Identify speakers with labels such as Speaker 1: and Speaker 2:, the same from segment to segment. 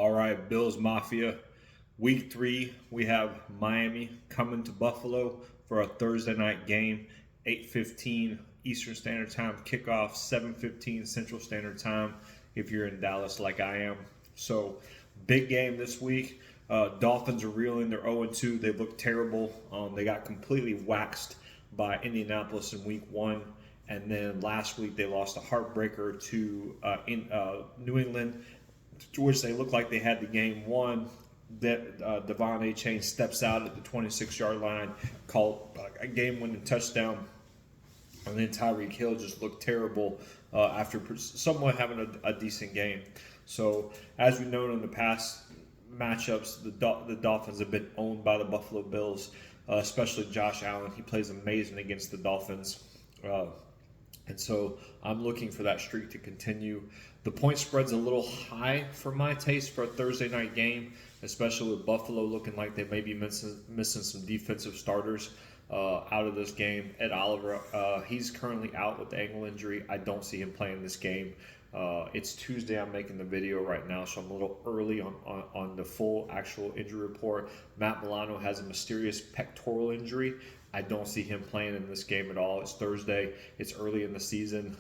Speaker 1: All right, Bills Mafia. Week 3, we have Miami coming to Buffalo for a Thursday night game, 8:15 Eastern Standard Time kickoff, 7:15 Central Standard Time if you're in Dallas like I am. So, big game this week. Dolphins are reeling. They're 0-2. They look terrible. They got completely waxed by Indianapolis in week 1. And then last week they lost a heartbreaker to New England, to which they looked like they had the game won. Devon A-Chain steps out at the 26-yard line, called a game-winning touchdown. And then Tyreek Hill just looked terrible after somewhat having a decent game. So, as we know in the past matchups, the Dolphins have been owned by the Buffalo Bills, especially Josh Allen. He plays amazing against the Dolphins. And so I'm looking for that streak to continue. The point spread's a little high for my taste for a Thursday night game, especially with Buffalo looking like they may be missing some defensive starters out of this game. Ed Oliver, he's currently out with the ankle injury. I don't see him playing this game. It's Tuesday. I'm making the video right now, so I'm a little early on the full actual injury report. Matt Milano has a mysterious pectoral injury. I don't see him playing in this game at all. It's Thursday. It's early in the season.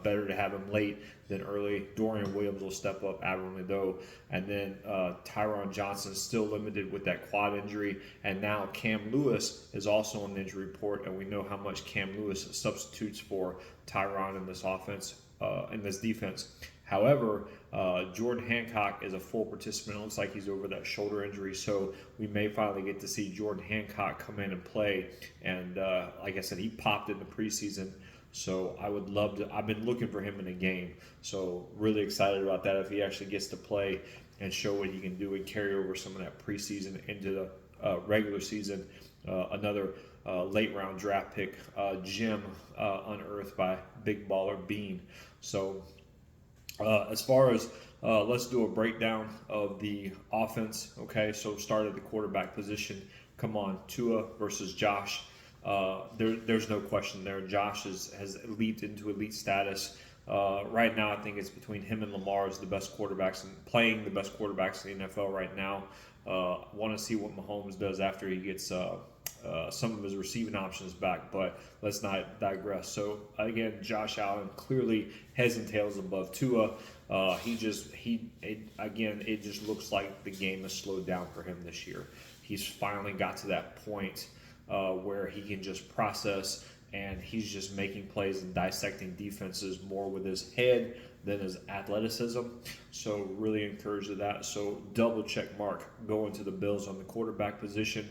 Speaker 1: Better to have him late than early. Dorian Williams will step up, Aaron Lido. And then Tyron Johnson is still limited with that quad injury. And now Cam Lewis is also on the injury report, and we know how much Cam Lewis substitutes for Tyron in this offense, in this defense. However, Jordan Hancock is a full participant. It looks like he's over that shoulder injury, so we may finally get to see Jordan Hancock come in and play. And like I said, he popped in the preseason, so I would love to. I've been looking for him in a game, so really excited about that if he actually gets to play and show what he can do and carry over some of that preseason into the regular season. Another late round draft pick, Jim, unearthed by Big Baller Bean. So. As far as let's do a breakdown of the offense. Okay, so start at the quarterback position. Come on, Tua versus Josh. There's no question there. Josh has leaped into elite status. Right now, I think it's between him and Lamar as the best quarterbacks and playing the best quarterbacks in the NFL right now. Want to see what Mahomes does after he gets some of his receiving options back, but let's not digress. So again, Josh Allen clearly heads and tails above Tua. It just looks like the game has slowed down for him this year. He's finally got to that point where he can just process, and he's just making plays and dissecting defenses more with his head than his athleticism. So really encouraged with that. So double check mark going to the Bills on the quarterback position.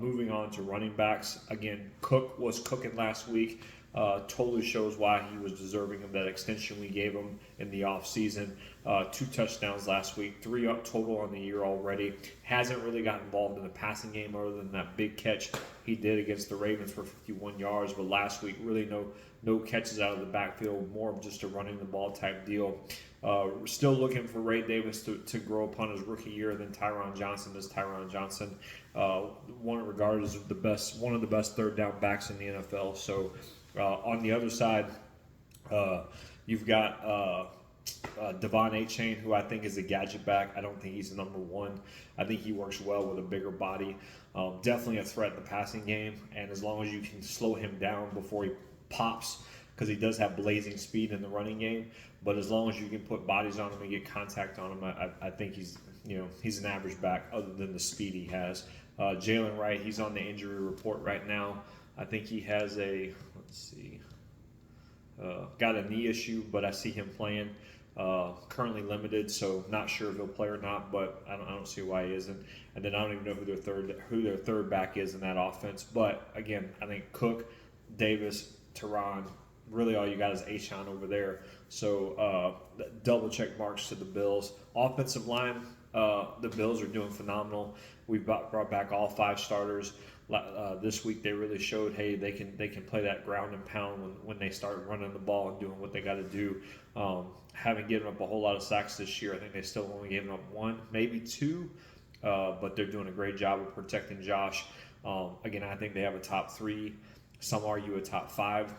Speaker 1: Moving on to running backs. Again, Cook was cooking last week. Totally shows why he was deserving of that extension we gave him in the offseason. 2 touchdowns last week, 3 up total on the year already. Hasn't really got involved in the passing game other than that big catch he did against the Ravens for 51 yards. But last week, really no catches out of the backfield, more of just a running the ball type deal. Still looking for Ray Davis to grow upon his rookie year. Then Tyron Johnson is Tyron Johnson, regarded as one of the best third down backs in the NFL. So on the other side, you've got Devon A-Chain, who I think is a gadget back. I don't think he's the number one. I think he works well with a bigger body. Definitely a threat in the passing game, and as long as you can slow him down before he pops, because he does have blazing speed in the running game. But as long as you can put bodies on him and get contact on him, I think he's an average back other than the speed he has. Jalen Wright, he's on the injury report right now. I think he has got a knee issue, but I see him playing. Currently limited, so not sure if he'll play or not, but I don't see why he isn't. And then I don't even know who their third back is in that offense. But again, I think Cook, Davis, Teron, really all you got is A-Shawn over there. So double check marks to the Bills. Offensive line, the Bills are doing phenomenal. We've brought back all 5 starters. This week they really showed, hey, they can play that ground and pound when they start running the ball and doing what they got to do. Haven't given up a whole lot of sacks this year. I think they still only given up 1, maybe 2, but they're doing a great job of protecting Josh. Again, I think they have a top 3 Some argue a top 5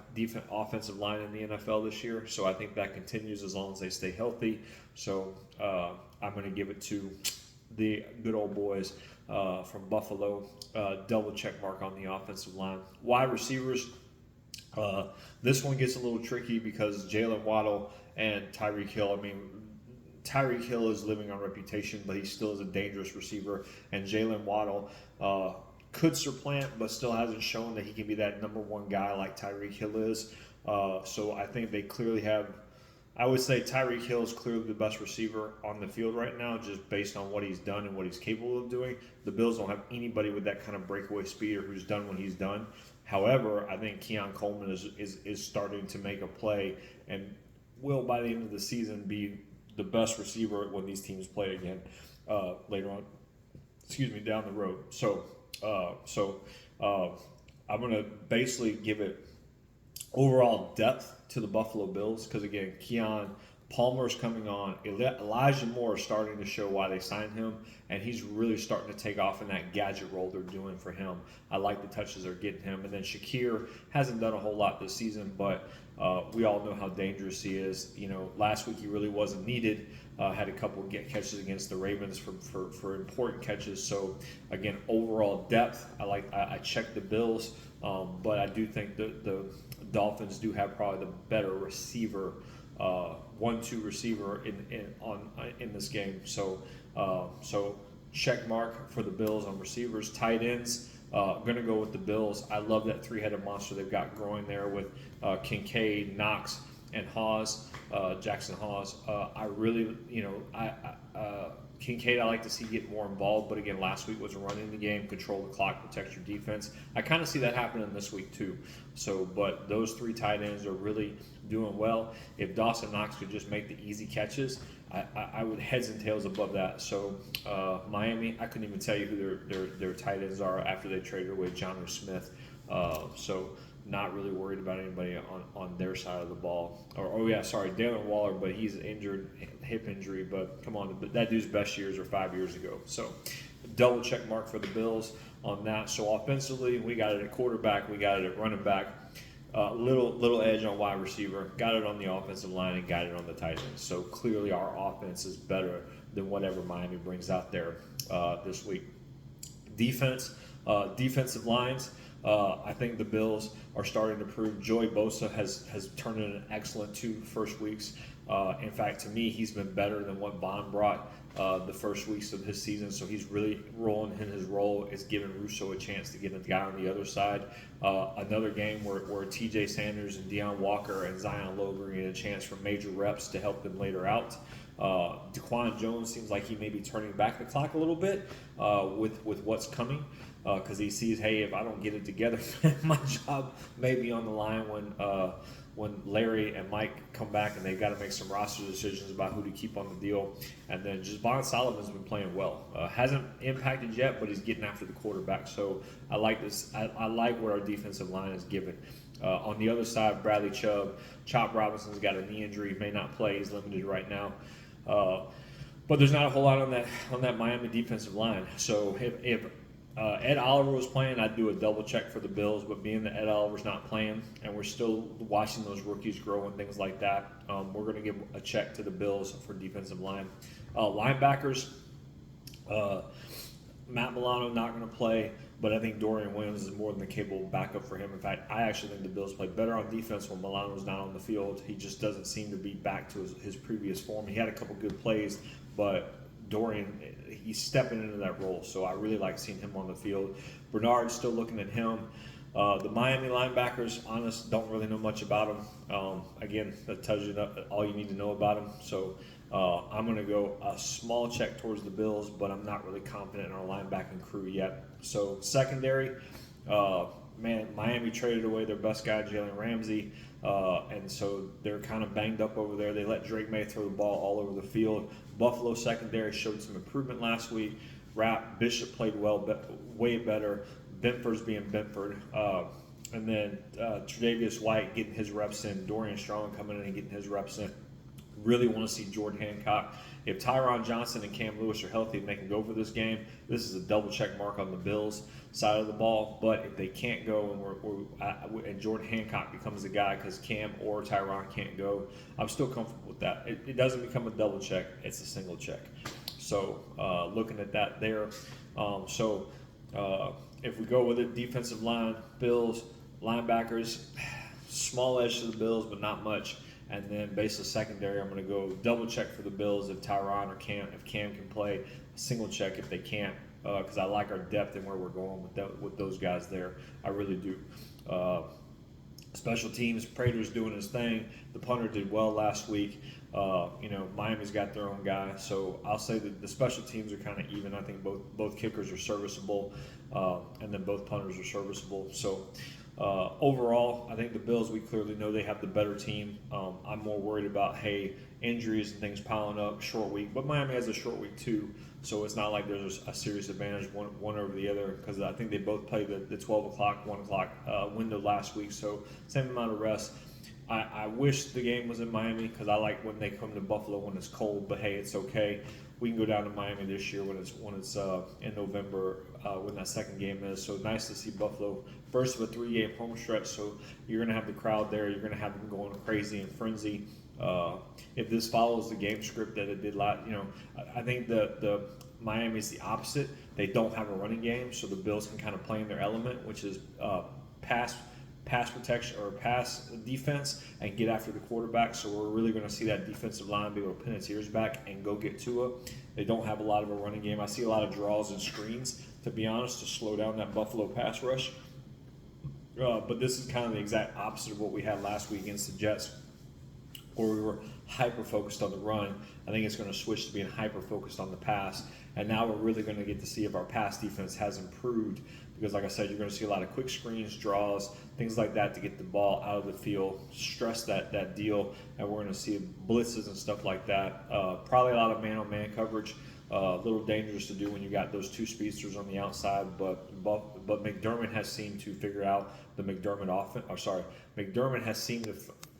Speaker 1: offensive line in the NFL this year. So I think that continues as long as they stay healthy. So I'm going to give it to the good old boys from Buffalo. Double check mark on the offensive line. Wide receivers. This one gets a little tricky because Jalen Waddle and Tyreek Hill. I mean, Tyreek Hill is living on reputation, but he still is a dangerous receiver. And Jalen Waddle could supplant, but still hasn't shown that he can be that number one guy like Tyreek Hill is. So I think they clearly have. I would say Tyreek Hill is clearly the best receiver on the field right now, just based on what he's done and what he's capable of doing. The Bills don't have anybody with that kind of breakaway speed or who's done what he's done. However, I think Keon Coleman is starting to make a play and will, by the end of the season, be the best receiver when these teams play again later on. Down the road. So I'm going to basically give it overall depth to the Buffalo Bills because, again, Keon Palmer's coming on. Elijah Moore is starting to show why they signed him, and he's really starting to take off in that gadget role they're doing for him. I like the touches they're getting him. And then Shakir hasn't done a whole lot this season, but we all know how dangerous he is. You know, last week he really wasn't needed. Had a couple catches against the Ravens for important catches. So, again, overall depth, I checked the Bills, but I do think the Dolphins do have probably the better receiver, 1-2 receiver in this game. So check mark for the Bills on receivers. Tight ends, going to go with the Bills. I love that three-headed monster they've got growing there with Kincaid, Knox, and Hawes, Jackson Hawes. I really, Kincaid I like to see get more involved, but again, last week was running the game, control the clock, protect your defense. I kind of see that happening this week too. So, but those 3 tight ends are really doing well. If Dawson Knox could just make the easy catches, I would heads and tails above that. So Miami, I couldn't even tell you who their tight ends are after they traded away Jonnu Smith. So not really worried about anybody on their side of the ball. Dalen Waller, but he's injured, hip injury. But come on, that dude's best years are 5 years ago. So double check mark for the Bills on that. So offensively, we got it at quarterback, we got it at running back. Little edge on wide receiver, got it on the offensive line, and got it on the tight end. So clearly our offense is better than whatever Miami brings out there this week. Defensive lines, I think the Bills are starting to prove. Joey Bosa has turned in an excellent 2 first weeks. In fact, to me, he's been better than what Bond brought the first weeks of his season. So he's really rolling in his role. It's giving Russo a chance to get a guy on the other side. Another game where T.J. Sanders and Deion Walker and Zion Logan get a chance for major reps to help them later out. DeQuan Jones seems like he may be turning back the clock a little bit with what's coming. Because he sees, hey, if I don't get it together, my job may be on the line when Larry and Mike come back and they've got to make some roster decisions about who to keep on the deal. And then just Von Solomon's been playing well. Hasn't impacted yet, but he's getting after the quarterback. So I like this. I like what our defensive line is giving. On the other side, Bradley Chop Robinson's got a knee injury, may not play. He's limited right now. But there's not a whole lot on that Miami defensive line. So if Ed Oliver was playing, I'd do a double check for the Bills, but being that Ed Oliver's not playing and we're still watching those rookies grow and things like that, we're going to give a check to the Bills for defensive line. Linebackers, Matt Milano not going to play, but I think Dorian Williams is more than a capable backup for him. In fact, I actually think the Bills play better on defense when Milano's not on the field. He just doesn't seem to be back to his previous form. He had a couple good plays, but Dorian, he's stepping into that role, so I really like seeing him on the field. Bernard's still looking at him. The Miami linebackers, honest, don't really know much about them. Again, that tells you all you need to know about them. So I'm going to go a small check towards the Bills, but I'm not really confident in our linebacking crew yet. So secondary, Miami traded away their best guy, Jalen Ramsey, and so they're kind of banged up over there. They let Drake May throw the ball all over the field. Buffalo secondary showed some improvement last week. Bishop played well, but way better. Benford's being Benford. And then Tre'Davious White getting his reps in. Dorian Strong coming in and getting his reps in. Really want to see Jordan Hancock. If Tyron Johnson and Cam Lewis are healthy and they can go for this game, this is a double check mark on the Bills side of the ball. But if they can't go and Jordan Hancock becomes the guy because Cam or Tyron can't go, I'm still comfortable with that. It doesn't become a double check; it's a single check. So looking at that there. If we go with it, defensive line, Bills, linebackers, small edge to the Bills, but not much. And then basically secondary, I'm going to go double check for the Bills if Tyron or Cam, if Cam can play, single check if they can't, because I like our depth and where we're going with those guys there. I really do. Special teams, Prater's doing his thing. The punter did well last week. Miami's got their own guy, so I'll say that the special teams are kind of even. I think both kickers are serviceable, and then both punters are serviceable. So overall, I think the Bills, we clearly know they have the better team. I'm more worried about injuries and things piling up, short week, but Miami has a short week too, so it's not like there's a serious advantage one over the other, because I think they both played the 12 o'clock, 1 o'clock window last week, so same amount of rest. I wish the game was in Miami because I like when they come to Buffalo when it's cold, but hey, it's okay. We can go down to Miami this year when it's in November when that second game is. So nice to see Buffalo first of a 3-game home stretch. So you're going to have the crowd there. You're going to have them going crazy and frenzy. If this follows the game script that it did last, I think the Miami's the opposite. They don't have a running game, so the Bills can kind of play in their element, which is pass protection or pass defense and get after the quarterback. So we're really going to see that defensive line be able to pin its ears back and go get Tua. They don't have a lot of a running game. I see a lot of draws and screens, to be honest, to slow down that Buffalo pass rush. But this is kind of the exact opposite of what we had last week against the Jets, where we were hyper-focused on the run. I think it's going to switch to being hyper-focused on the pass. And now we're really going to get to see if our pass defense has improved, because like I said, you're going to see a lot of quick screens, draws, things like that to get the ball out of the field, stress that deal, and we're going to see blitzes and stuff like that. Probably a lot of man-on-man coverage, a little dangerous to do when you got those two speedsters on the outside, but McDermott has seemed to figure out the McDermott has seemed to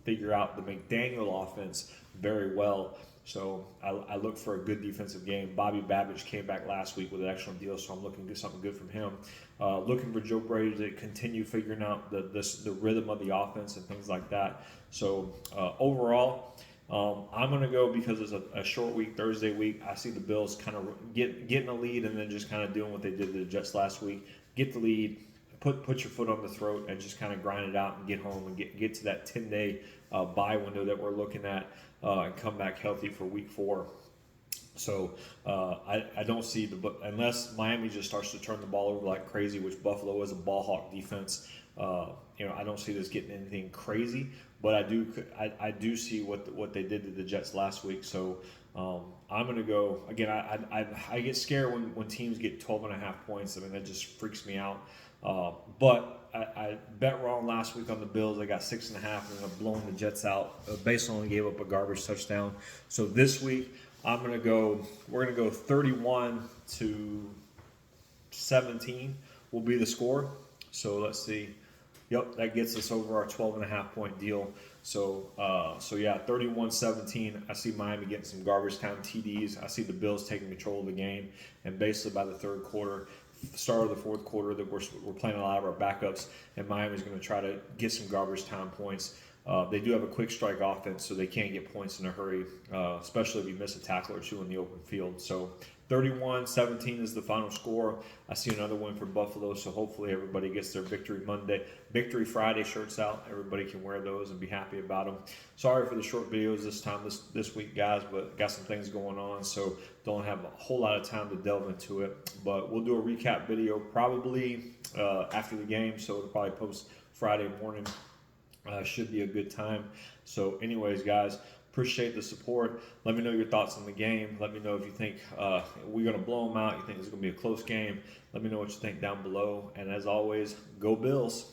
Speaker 1: figure out the McDaniel offense very well. So I look for a good defensive game. Bobby Babbage came back last week with an excellent deal, so I'm looking for something good from him. Looking for Joe Brady to continue figuring out the rhythm of the offense and things like that. So overall, I'm going to go, because it's a short week, Thursday week. I see the Bills kind of getting a lead and then just kind of doing what they did to the Jets last week. Get the lead, put your foot on the throat, and just kind of grind it out and get home and get to that 10-day bye window that we're looking at, and come back healthy for week 4. So I don't see unless Miami just starts to turn the ball over like crazy, which Buffalo is a ball hawk defense. I don't see this getting anything crazy, but I do see what they did to the Jets last week. So I'm going to go again. I get scared when teams get 12.5 points. I mean, that just freaks me out. But I bet wrong last week on the Bills. They got 6.5 and they're blowing the Jets out. Based on gave up a garbage touchdown. So this week we're going to go 31-17 will be the score. So let's see. Yep, that gets us over our 12.5 point deal. So yeah, 31-17. I see Miami getting some garbage time TDs. I see the Bills taking control of the game, and basically by the third quarter, start of the fourth quarter, that we're playing a lot of our backups, and Miami's going to try to get some garbage time points. They do have a quick strike offense, so they can't get points in a hurry, especially if you miss a tackle or two in the open field. So 31-17 is the final score. I see another win for Buffalo, so hopefully everybody gets their Victory Friday shirts out. Everybody can wear those and be happy about them. Sorry for the short videos this week, guys, but got some things going on, so don't have a whole lot of time to delve into it. But we'll do a recap video probably after the game, so it'll probably post Friday morning. Should be a good time. So anyways, guys, appreciate the support. Let me know your thoughts on the game. Let me know if you think we're going to blow them out. You think it's going to be a close game. Let me know what you think down below. And as always, go Bills.